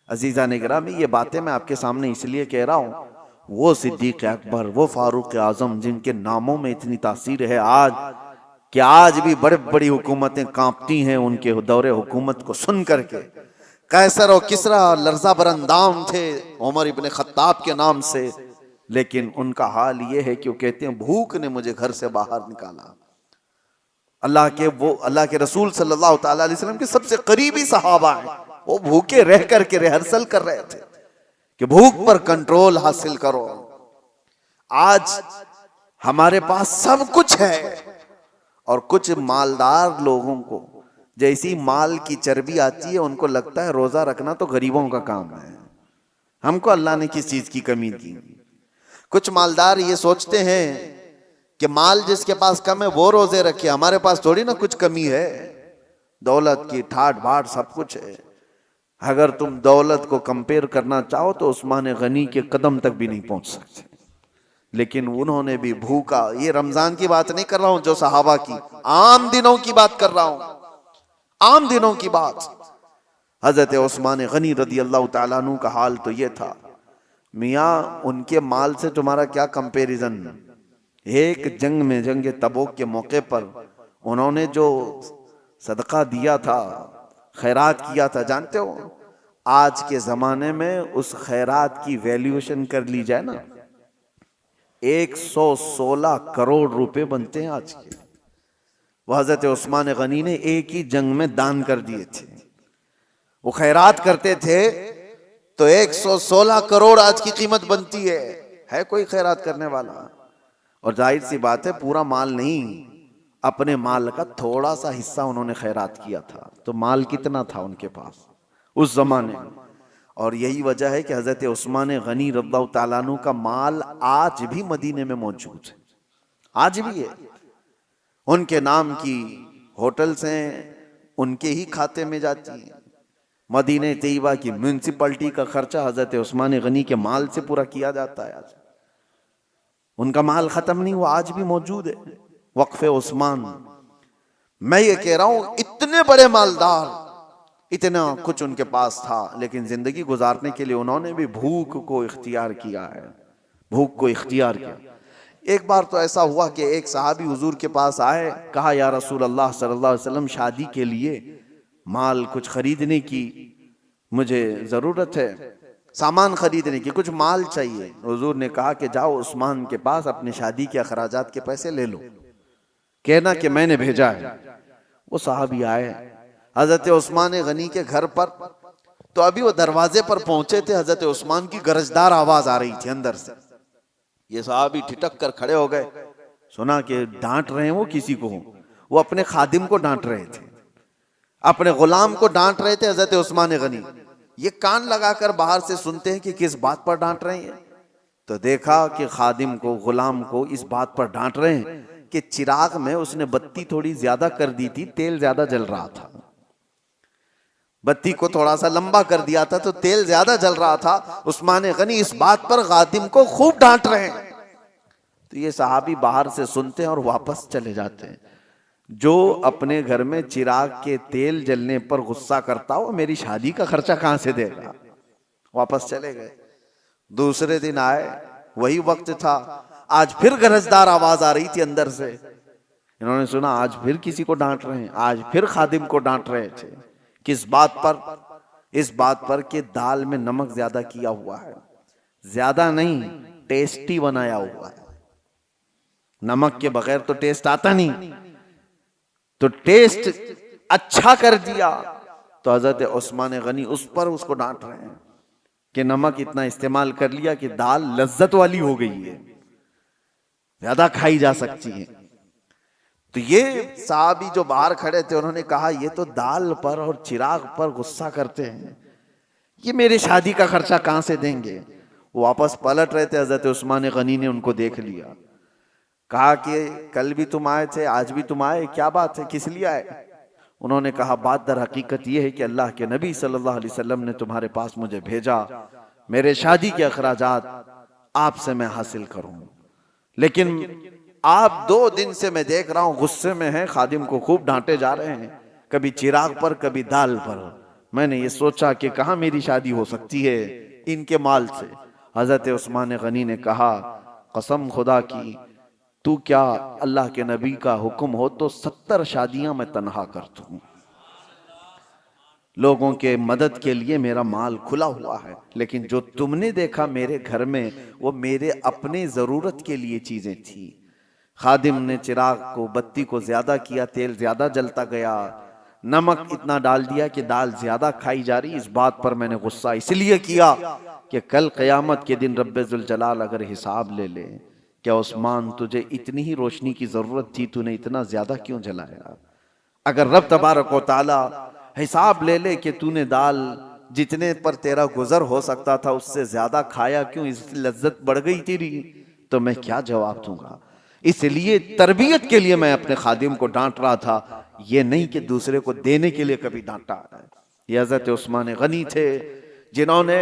अजीजा निगरामी, ये बातें मैं आपके सामने इसलिए कह रहा हूँ, वो सिद्दीक अकबर, वो फारूक आजम जिनके नामों में इतनी तासीर है आज कि आज भी बड़ी बड़ी हुकूमतें कांपती हैं उनके दौरे हुकूमत को सुन करके। कैसर और किसरा लर्जा बरंदाम थे उमर इब्ने खत्ताब के नाम से, लेकिन उनका हाल ये है कि वो कहते हैं भूख ने मुझे घर से बाहर निकाला। अल्लाह के रसूल सल्लल्लाहु अलैहि वसल्लम के सबसे करीबी सहाबा हैं, वो भूखे रह करके रिहर्सल कर रहे थे कि भूख पर कंट्रोल हासिल करो। आज हमारे पास सब कुछ है और कुछ मालदार लोगों को जैसी माल की चर्बी आती है उनको लगता है रोजा रखना तो गरीबों का काम है, हमको अल्लाह ने किस चीज की कमी दी। कुछ मालदार ये सोचते हैं कि माल जिसके पास कम है वो रोजे रखे, हमारे पास थोड़ी ना कुछ कमी है, दौलत की ठाट बाट सब कुछ है। अगर तुम दौलत को कंपेयर करना चाहो तो उस्मान गनी के कदम तक भी नहीं पहुंच सकते, लेकिन उन्होंने भी भूखा। ये रमजान की बात नहीं कर रहा हूं जो सहाबा की, आम दिनों की बात कर रहा हूं, आम दिनों की बात। हजरत उस्मान गनी रदी अल्लाह तआला अन्हु का हाल तो ये था, मियाँ उनके माल से तुम्हारा क्या कंपैरिजन। एक जंग में, जंग तबूक के मौके पर उन्होंने जो सदका दिया था, खैरात किया था, जानते हो आज के जमाने में उस खैरात की वैल्यूएशन कर ली जाए ना, 116 करोड़ रुपए बनते हैं आज के। वह हजरत उस्मान गनी ने एक ही जंग में दान कर दिए थे। वो खैरात करते थे तो 116 करोड़ आज की कीमत बनती है कोई खैरात करने वाला? और जाहिर सी बात है पूरा माल नहीं, अपने माल का थोड़ा सा हिस्सा उन्होंने खैरात किया था, तो माल कितना था उनके पास उस जमाने में। और यही वजह है कि हजरत उस्मान गनी रज़ियल्लाहु ताला अन्हु का माल आज भी मदीने में मौजूद है, आज भी है। उनके नाम की होटल्स हैं, उनके ही खाते में जाती हैं। मदीने तैयबा की म्यूनिसिपैलिटी का खर्चा हजरत उस्मान गनी के माल से पूरा किया जाता है। आज उनका माल खत्म नहीं हुआ, आज भी मौजूद है वक्फे उस्मान। मैं ये कह रहा हूं इतने बड़े मालदार, इतना कुछ उनके पास था, लेकिन जिंदगी गुजारने के लिए उन्होंने भी भूख को इख्तियार किया है, भूख को इख्तियार किया। एक बार तो ऐसा हुआ कि एक सहाबी हुजूर के पास आए, कहा या रसूल अल्लाह सल्लल्लाहु अलैहि वसल्लम शादी के लिए माल कुछ खरीदने की मुझे जरूरत है, सामान खरीदने की, कुछ माल चाहिए। हुजूर ने कहा कि जाओ उस्मान के पास अपने शादी के अखराजात के पैसे ले लो, कहना कि मैंने भेजा है। वो साहबी आए हजरत उस्मान गनी के घर पर, तो अभी वो दरवाजे पर पहुंचे थे, हजरत उस्मान की गरजदार आवाज आ रही थी अंदर से। ये साहबी ठिठक कर खड़े हो गए, सुना कि डांट रहे हैं वो किसी को, वो अपने खादिम को डांट रहे थे, अपने गुलाम को डांट रहे थे हजरत उस्मान गनी। ये कान लगाकर बाहर से सुनते हैं कि किस बात पर डांट रहे हैं, तो देखा कि खादिम को, गुलाम को इस बात पर डांट रहे हैं कि चिराग में उसने बत्ती थोड़ी ज्यादा कर दी थी, तेल ज्यादा जल रहा था, बत्ती को थोड़ा सा लंबा कर दिया था तो तेल ज्यादा जल रहा था। उस्मान गनी इस बात पर खादिम को खूब डांट रहे हैं। तो ये सहाबी बाहर से सुनते हैं और वापस चले जाते हैं। जो अपने घर में चिराग के तेल जलने पर गुस्सा करता हो, मेरी शादी का खर्चा कहां से देगा, वापस चले गए। दूसरे दिन आए, वही वक्त था, आज फिर गरजदार आवाज आ रही थी अंदर से। इन्होंने सुना आज फिर किसी को डांट रहे हैं, आज फिर खादिम को डांट रहे थे। किस बात पर? इस बात पर कि दाल में नमक ज्यादा किया हुआ है, ज्यादा नहीं टेस्टी बनाया हुआ है, नमक के बगैर तो टेस्ट आता नहीं, तो टेस्ट अच्छा कर दिया। तो हजरत उस्मान गनी उस पर उसको डांट रहे हैं कि नमक इतना इस्तेमाल कर लिया कि दाल लज्जत वाली हो गई है, ज्यादा खाई जा सकती है। तो ये साहबी जो बाहर खड़े थे उन्होंने कहा ये तो दाल पर और चिराग पर गुस्सा करते हैं, ये मेरे शादी का खर्चा कहां से देंगे। वो वापस पलट रहे थे, हजरत उस्मान गनी ने उनको देख लिया, कहा कि कल भी तुम आए थे, आज भी तुम आए, क्या बात है, किस लिए आए? उन्होंने कहा बात दर हकीकत यह है कि अल्लाह के नबी सल्लल्लाहु अलैहि वसल्लम ने तुम्हारे पास मुझे भेजा, मेरे शादी के अखराजात आपसे मैं हासिल करूं, लेकिन आप 2 दिन से मैं देख रहा हूं गुस्से में हैं, खादिम को खूब डांटे जा रहे हैं, कभी चिराग पर कभी दाल पर। मैंने ये सोचा कि कहाँ मेरी शादी हो सकती है इनके माल से। हजरत उस्मान गनी ने कहा, कसम खुदा की, तू क्या अल्लाह के नबी का हुक्म हो तो 70 शादियां मैं तनहा कर दूं। लोगों के मदद के लिए मेरा माल खुला हुआ है, लेकिन जो तुमने देखा मेरे घर में वो मेरे अपने जरूरत के लिए चीजें थी। खादिम ने चिराग को, बत्ती को ज्यादा किया, तेल ज्यादा जलता गया, नमक इतना डाल दिया कि दाल ज्यादा खाई जा रही। इस बात पर मैंने गुस्सा इसलिए किया कि कल क़यामत के दिन रब्बे जुल जलाल अगर हिसाब ले ले, क्या उस्मान तुझे इतनी ही रोशनी की जरूरत थी, तूने इतना ज्यादा क्यों जलाया? अगर रब तबारक व तआला हिसाब ले ले कि तूने दाल जितने पर तेरा गुजर हो सकता था उससे ज्यादा खाया क्यों, इसकी लज्जत बढ़ गई तेरी, तो मैं क्या जवाब दूंगा? इसलिए तरबियत के लिए मैं अपने खादिम को डांट रहा था, ये नहीं कि दूसरे को देने के लिए कभी डांटा है। ये हज़रत उस्मान गनी थे जिन्होंने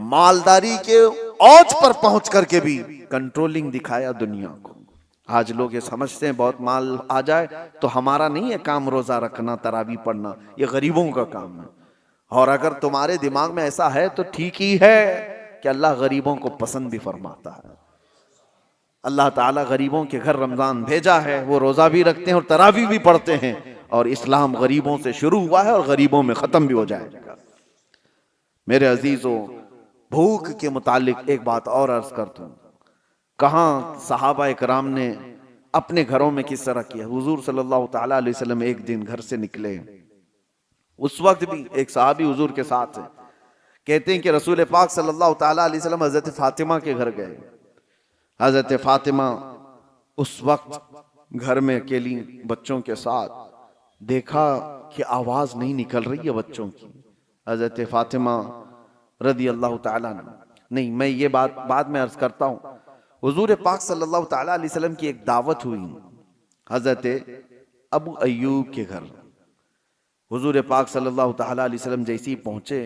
मालदारी के औज पर पहुंच करके भी कंट्रोलिंग दिखाया दुनिया को। आज लोग ये समझते हैं बहुत माल आ जाए तो हमारा नहीं है काम रोजा रखना, तरावी पढ़ना, ये गरीबों का काम है। और अगर तुम्हारे दिमाग में ऐसा है तो ठीक ही है कि अल्लाह गरीबों को पसंद भी फरमाता है। अल्लाह ताला गरीबों के घर रमजान भेजा है, वो रोजा भी रखते हैं और तरावी भी पढ़ते हैं, और इस्लाम गरीबों से शुरू हुआ है और गरीबों में खत्म भी हो जाएगा। मेरे अजीजों, भूख के मुतालिक एक बात और अर्ज करता हूं, कहां सहाबा इकराम ने अपने घरों में किस तरह किया। हुजूर सल्लल्लाहु ताला अलैहि वसल्लम एक दिन घर से निकले, उस वक्त भी एक सहाबी हुजूर के साथ है। कहते हैं कि रसूल पाक सल्लल्लाहु ताला अलैहि वसल्लम हजरत फातिमा के घर गए। हजरत फातिमा उस वक्त घर में अकेली बच्चों के साथ, देखा कि आवाज नहीं निकल रही है बच्चों की। हजरत फातिमा रदी अल्लाह ताला अन्हा, नहीं मैं ये बात बाद में अर्ज करता हूँ। हुजूर पाक सल्लल्लाहु ताला अलैहि वसल्लम की एक दावत हुई हजरत अबू अय्यूब के घर। हुजूर पाक सल्लल्लाहु ताला अलैहि वसल्लम जैसे ही पहुंचे,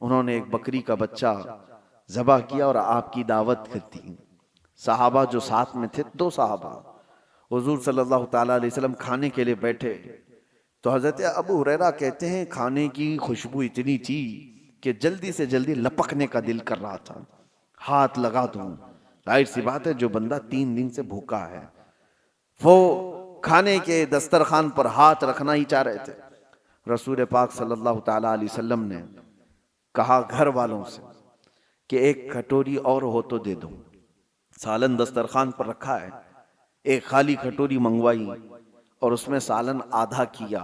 उन्होंने एक बकरी का बच्चा ज़बह किया और आपकी दावत कर दी। सहाबा जो साथ में थे, 2 सहाबा, हुजूर सल्लल्लाहु ताला अलैहि वसल्लम खाने के लिए बैठे तो हजरत अबू हुरैरा कहते हैं खाने की खुशबू इतनी थी कि जल्दी से जल्दी लपकने का दिल कर रहा था, हाथ लगा दूं। जाहिर सी बात है जो बंदा 3 दिन से भूखा है वो खाने के दस्तरखान पर हाथ रखना ही चाह रहे थे। रसूल पाक सल्लल्लाहु ताला अलैहि वसल्लम ने कहा घर वालों से कि एक कटोरी और हो तो दे दो। सालन दस्तरखान पर रखा है, एक खाली कटोरी मंगवाई और उसमें सालन आधा किया,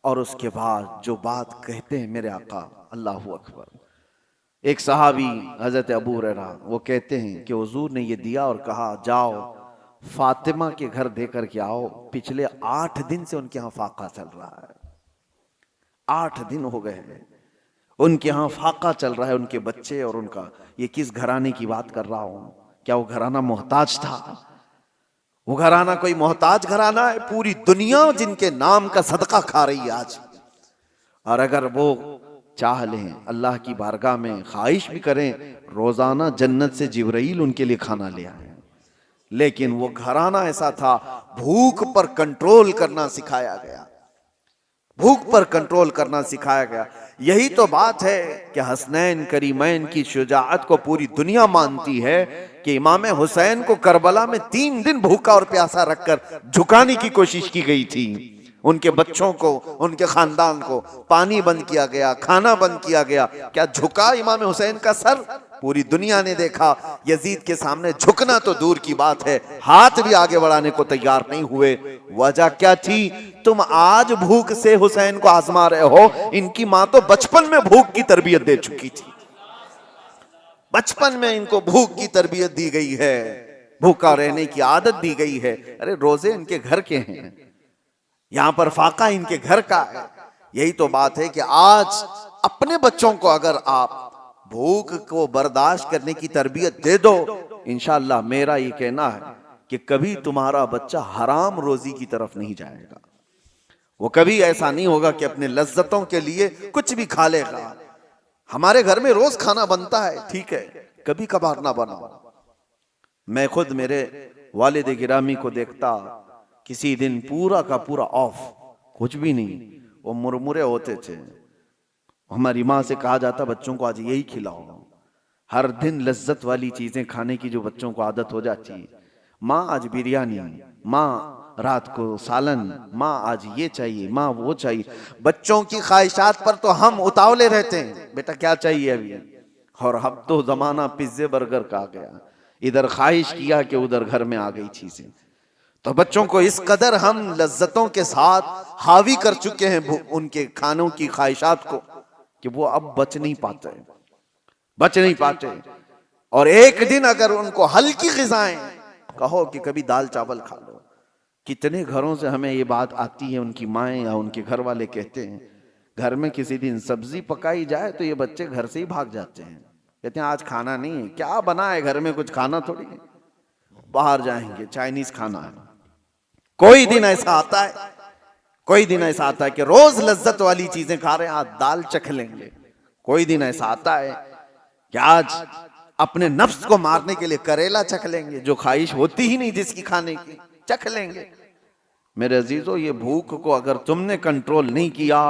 और उसके बाद जो बात कहते हैं मेरे आका, अल्लाहु अकबर। एक सहाबी हजरत अबू हुरैरा वो कहते हैं कि हुजूर ने ये दिया और कहा जाओ फातिमा के घर देकर के आओ, पिछले 8 दिन से उनके यहाँ फाका चल रहा है। 8 दिन हो गए हैं उनके यहाँ फाका चल रहा है, उनके बच्चे और उनका। ये किस घराने की बात कर रहा हूं? क्या वो घराना मोहताज था? वो घराना कोई मोहताज घराना है? पूरी दुनिया जिनके नाम का सदका खा रही है आज। और अगर वो चाह लें, अल्लाह की बारगाह में ख्वाहिश भी करें, रोजाना जन्नत से जिब्राइल उनके लिए खाना ले आए। लेकिन वो घराना ऐसा था, भूख पर कंट्रोल करना सिखाया गया, भूख पर कंट्रोल करना सिखाया गया। यही तो बात है कि हसनैन करीमैन की शुजाअत को पूरी दुनिया मानती है कि इमाम हुसैन को करबला में 3 दिन भूखा और प्यासा रखकर झुकाने की कोशिश की गई थी। उनके बच्चों को, उनके खानदान को पानी बंद किया गया, खाना बंद किया गया। क्या झुका इमाम हुसैन का सर? पूरी दुनिया ने देखा। यजीद के सामने झुकना तो दूर की बात है, हाथ भी आगे बढ़ाने को तैयार नहीं हुए। वजह क्या थी? तुम आज भूख से हुसैन को आजमा रहे हो, इनकी मां तो बचपन में भूख की तरबियत दे चुकी थी। बचपन में इनको भूख की तरबियत दी गई है, भूखा रहने की आदत दी गई है। अरे रोजे इनके घर के हैं, यहां पर फाका इनके घर का है। यही तो बात है कि आज अपने बच्चों को अगर आप भूख को बर्दाश्त करने की तरबियत दे दो, इंशाअल्लाह मेरा ये कहना है कि कभी तुम्हारा बच्चा हराम रोजी की तरफ नहीं जाएगा। वो कभी ऐसा नहीं होगा कि अपने लज्जतों के लिए कुछ भी खा लेगा। हमारे घर में रोज खाना बनता है, ठीक है, कभी कभार ना बनाओ। मैं खुद मेरे वालिद गिरामी को देखता, किसी दिन पूरा का पूरा ऑफ, कुछ भी नहीं, वो मुरमुरे होते थे, हमारी माँ से कहा जाता बच्चों को आज यही खिलाओ, हर दिन लज्जत वाली चीजें खाने की जो बच्चों को आदत हो जाती है। माँ आज बिरयानी, माँ रात को सालन, माँ आज ये चाहिए, माँ वो चाहिए। बच्चों की ख्वाहिशात पर तो हम उतावले रहते हैं, बेटा क्या चाहिए अभी। और अब तो जमाना पिज्जे बर्गर का आ गया, इधर ख्वाहिश किया कि उधर घर में आ गई चीजें। तो बच्चों को इस कदर हम लज्जतों के साथ हावी कर चुके हैं उनके खानों की ख्वाहिशात को, कि वो अब बच नहीं पाते। और एक दिन अगर उनको हल्की ग़िज़ाएं कहो कि कभी दाल चावल खा लो, कितने घरों से हमें ये बात आती है, उनकी माएँ या उनके घर वाले कहते हैं, घर में किसी दिन सब्जी पकाई जाए तो ये बच्चे घर से ही भाग जाते हैं, कहते हैं आज खाना नहीं है। क्या बना है घर में, कुछ खाना थोड़ी है, बाहर जाएंगे चाइनीज खाना है। कोई दिन ऐसा आता है कि रोज लज्जत वाली चीजें खा रहे हैं, आज दाल चख लेंगे। कोई दिन ऐसा आता है कि आज अपने नफ्स को मारने के लिए करेला चख लेंगे, जो ख्वाहिश होती ही नहीं जिसकी खाने की, चख लेंगे। मेरे अजीजों, ये भूख को अगर तुमने कंट्रोल नहीं किया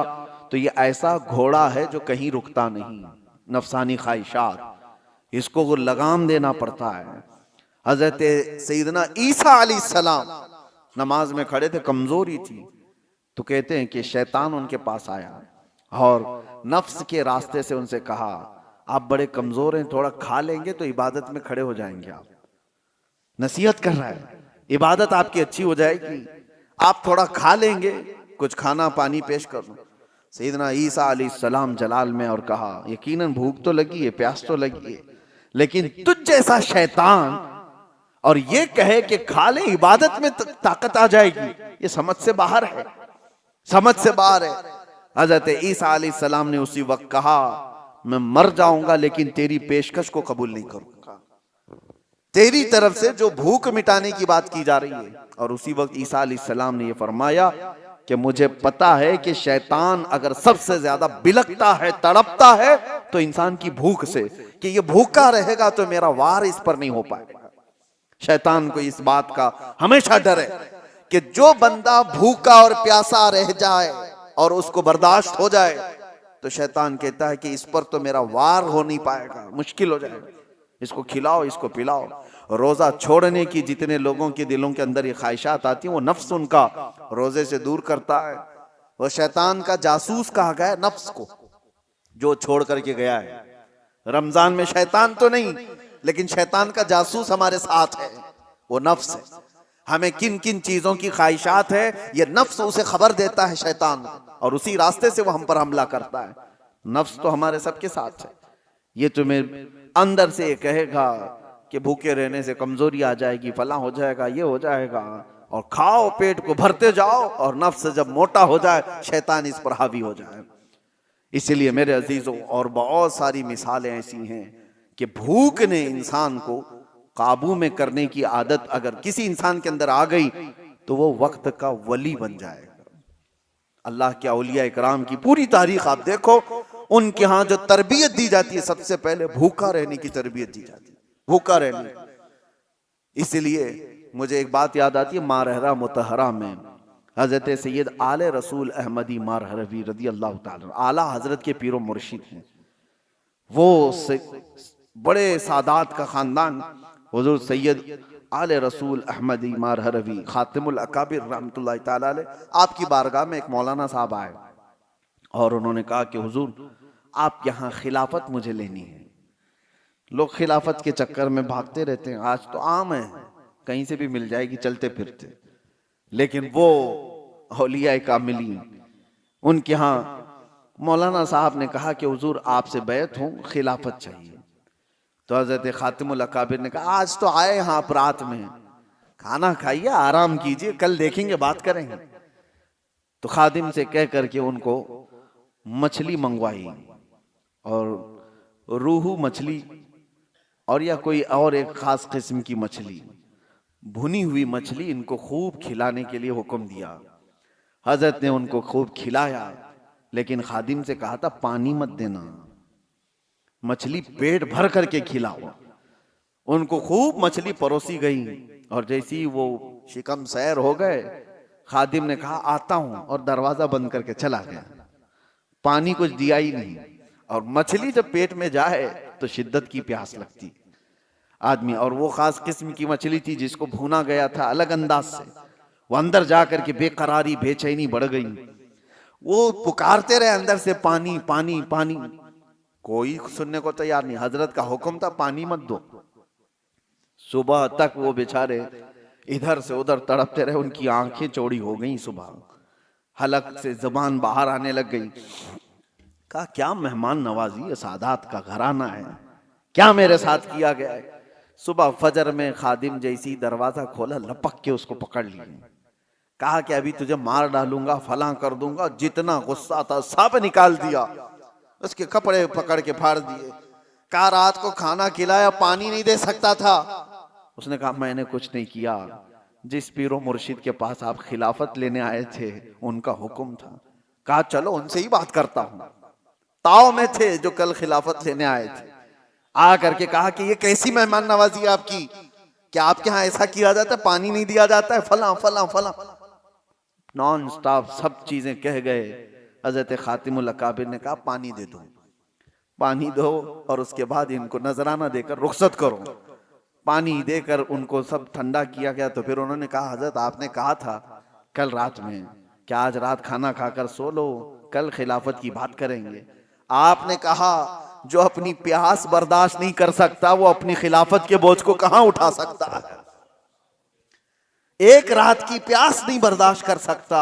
तो ये ऐसा घोड़ा है जो कहीं रुकता नहीं, नफसानी ख्वाहिशात, इसको लगाम देना पड़ता है। हजरत सैयदना ईसा अलैहिस्सलाम नमाज में खड़े थे, कमजोरी थी, तो कहते हैं कि शैतान उनके पास आया और नफ्स के रास्ते से उनसे कहा, आप बड़े कमजोर हैं, थोड़ा खा लेंगे तो इबादत में खड़े हो जाएंगे। आप नसीहत कर रहा है, इबादत आपकी अच्छी हो जाएगी, आप थोड़ा खा लेंगे, कुछ खाना पानी पेश कर लो। सैयदना ईसा अलैहिस्सलाम जलाल में और कहा, यकीनन भूख तो लगी है, प्यास तो लगी है, लेकिन तुझ जैसा शैतान और ये कहे कि खा ले इबादत में ताकत आ जाएगी, ये समझ से बाहर है। हजरत ईसा अलैहिस्सलाम ने उसी वक्त कहा, मैं मर जाऊंगा लेकिन तेरी पेशकश को कबूल नहीं करूंगा, तेरी तरफ से जो भूख मिटाने की बात की जा रही है। और उसी वक्त ईसा अलैहिस्सलाम ने यह फरमाया कि मुझे पता है कि शैतान अगर सबसे ज्यादा बिलकता है, तड़पता है तो इंसान की भूख से, कि ये भूखा रहेगा तो मेरा वार इस पर नहीं हो पाएगा। शैतान को इस बात का हमेशा डर है कि जो बंदा भूखा और प्यासा रह जाए और उसको बर्दाश्त हो जाए तो शैतान कहता है कि इस पर तो मेरा वार हो नहीं पाएगा, मुश्किल हो जाएगा, इसको खिलाओ, इसको पिलाओ। रोजा छोड़ने की जितने लोगों के दिलों के अंदर ये ख्वाहिशात आती हैं, वो नफ्स उनका रोजे से दूर करता है। वो शैतान का जासूस कहा गया है नफ्स को, जो छोड़ करके गया है। रमजान में शैतान तो नहीं, लेकिन शैतान का जासूस हमारे साथ है, वो नफ्स है। हमें किन किन चीजों की ख्वाहिशात है, ये नफ्स उसे खबर देता है शैतान, और उसी रास्ते से वो हम पर हमला करता है। नफ्स तो हमारे सबके साथ है। ये तुम्हें अंदर से कहेगा कि भूखे रहने से कमजोरी आ जाएगी, फला हो जाएगा, ये हो जाएगा, और खाओ, पेट को भरते जाओ, और नफ्स जब मोटा हो जाए शैतान इस पर हावी हो जाए। इसलिए मेरे अजीजों, और बहुत सारी मिसालें ऐसी हैं कि भूख ने इंसान को काबू में करने की आदत अगर किसी इंसान के अंदर आ गई तो वो वक्त का वली बन जाएगा। अल्लाह के औलिया इकराम की पूरी तारीख आप देखो, उनके यहाँ जो तरबियत दी जाती है, सबसे पहले भूखा रहने की तरबियत दी जाती है, भूखा रहने। इसलिए मुझे एक बात याद आती है, मारहरा मुतहरा में हजरत सैयद आले रसूल अहमदी मारहरवी रदी अल्लाह ताला, आला हजरत के पीरो मुर्शिद हैं। वो बड़े सादात का खानदान, हुजूर सैयद आले रसूल अहमदी मारहरवी खातिमुल अकाबिर रहमतुल्लाह ताला अलैह, आपकी बारगाह में एक मौलाना साहब आए और उन्होंने कहा कि हुजूर आप यहाँ खिलाफत मुझे लेनी है। लोग खिलाफत के चक्कर में भागते रहते हैं, आज तो आम है, कहीं से भी मिल जाएगी चलते फिरते, लेकिन वो औलिया कामिलीन, उनके यहाँ मौलाना साहब ने कहा कि हुजूर आपसे बैत हूँ, खिलाफत चाहिए। तो हजरत खातिमुल अकाबिर ने कहा, आज तो आए यहाँ आप रात में, खाना खाइए, आराम कीजिए, कल देखेंगे, बात करेंगे। तो खादिम से कह करके उनको मछली मंगवाई, और रूहू मछली और या कोई और एक खास किस्म की मछली, भुनी हुई मछली इनको खूब खिलाने के लिए हुक्म दिया। हजरत ने उनको खूब खिलाया, लेकिन खादिम से कहा था पानी मत देना, मछली पेट भर करके खिलाओ। उनको खूब मछली परोसी गई, और जैसी वो शिकम सैर हो गए, खादिम ने कहा आता हूं, और दरवाजा बंद करके चला गया। पानी कुछ दिया ही नहीं। और मछली जब पेट में जाए तो शिद्दत की प्यास लगती आदमी। और वो खास किस्म की मछली थी जिसको भूना गया था अलग अंदाज से। वो अंदर जाकर के बेकरारी बेचैनी बढ़ गई। वो पुकारते रहे अंदर से, पानी पानी पानी। कोई सुनने को तैयार नहीं। हजरत का हुक्म था पानी मत दो। सुबह तक वो बेचारे इधर से उधर तड़पते रहे। उनकी आंखें चौड़ी हो गई। सुबह हलक से जुबान बाहर आने लग गई। कहा क्या मेहमान नवाजी, सादात का घराना है, क्या मेरे साथ किया गया है। सुबह फजर में खादिम जैसी दरवाजा खोला, लपक के उसको पकड़ लिए। कहा कि अभी तुझे मार डालूंगा, फलां कर दूंगा। जितना गुस्सा था सब निकाल दिया। उसके कपड़े पकड़ के फाड़ दिए। कहा रात को खाना खिलाया, पानी नहीं दे सकता था। उसने कहा मैंने कुछ नहीं किया। जिस पीरो मुर्शिद के पास आप खिलाफत लेने आए थे उनका हुक्म था। कहा चलो उनसे ही बात करता हूं। ताव में थे जो कल खिलाफत लेने आए थे। आ करके कहा कि ये कैसी मेहमान नवाजी है आपकी, क्या आपके यहाँ ऐसा किया जाता है, पानी नहीं दिया जाता है, फला फला फला। नॉन स्टॉप सब चीजें कह गए। हजरत खातिमुल अकाबिर ने कहा पानी दे दो, पानी दो, और उसके बाद इनको नजराना देकर रुखसत करो। पानी देकर उनको सब ठंडा किया गया। तो फिर उन्होंने कहा हजरत आपने कहा था कल रात में, क्या आज रात खाना खाकर सो लो, कल खिलाफत की बात करेंगे। आपने कहा जो अपनी प्यास बर्दाश्त नहीं कर सकता वो अपनी खिलाफत के बोझ को कहां उठा सकता है। एक रात की प्यास नहीं बर्दाश्त कर सकता,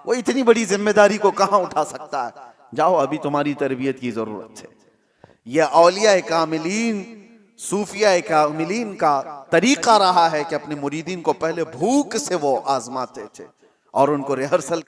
वो इतनी बड़ी जिम्मेदारी को कहां उठा सकता है। जाओ अभी तुम्हारी तरबियत की जरूरत है। यह औलिया कामिलीन, सूफिया कामिलीन का तरीका रहा है कि अपने मुरीदीन को पहले भूख से वो आजमाते थे और उनको रिहर्सल